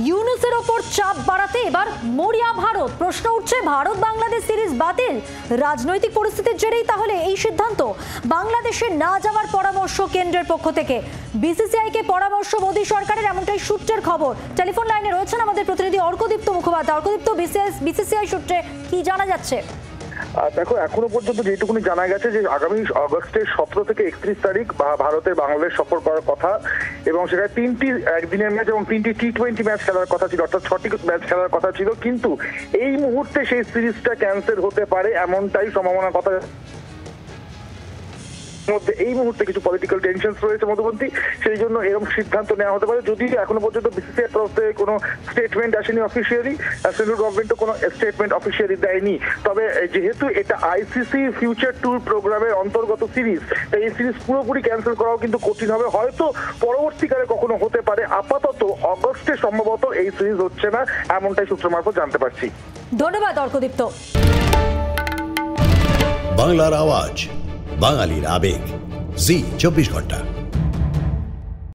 ইউনুসের ওপর চাপ বাড়াতে এবার মরিয়া ভারত। প্রশ্ন উঠছে, ভারত বাংলাদেশ সিরিজ বাতিল রাজনৈতিক পরিস্থিতির জেরেই তাহলে এই সিদ্ধান্ত? বাংলাদেশে না যাওয়ার পরামর্শ কেন্দ্রের পক্ষ থেকে, বিসিসিআই কে পরামর্শ মোদী সরকারের, এমনটাই সূত্রের খবর। টেলিফোন লাইনে রয়েছেন আমাদের প্রতিনিধি অর্কদীপ্ত মুখোপাধ্যায়। অর্কদীপ্ত, বিসিসিআই সূত্রে কি জানা যাচ্ছে? দেখো, এখনো পর্যন্ত যেটুকুনি জানা গেছে যে আগামী আগস্টের 17 থেকে 31 তারিখ ভারতের বাংলাদেশ সফর করার কথা, এবং সেখানে 3টি একদিনের ম্যাচ এবং 3টি টি-20 ম্যাচ খেলার কথা ছিল, অর্থাৎ 6টি ম্যাচ খেলার কথা ছিল। কিন্তু এই মুহূর্তে সেই সিরিজটা ক্যান্সেল হতে পারে, এমনটাই সম্ভাবনার কথা। মধ্যে এই মুহূর্তে কিছু পলিটিক্যাল টেনশনস রয়েছে মধুবন্তী, সেই জন্য এরকম সিদ্ধান্ত নেওয়া হতে পারে। যদি এখনো পর্যন্ত বিসিসিআই তরফ থেকে কোনো স্টেটমেন্ট আসেনি অফিসিয়ালি, সেন্ট্রাল গভর্নমেন্টও কোনো স্টেটমেন্ট অফিসিয়ালি দেয়নি। তবে যেহেতু এটা আইসিসি ফিউচার ট্যুর প্রোগ্রামের অন্তর্গত সিরিজ, তাই এই সিরিজ পুরোপুরি ক্যান্সেল করাও কিন্তু কঠিন হবে। হয়তো পরবর্তীকালে কখনো হতে পারে, আপাতত অগস্টে সম্ভবত এই সিরিজ হচ্ছে না, এমনটাই সূত্র মারফত জানতে পারছি। ধন্যবাদ অর্কদীপ্ত। বাংলার আওয়াজ, বাঙালির আবেগ, জি 24 ঘন্টা।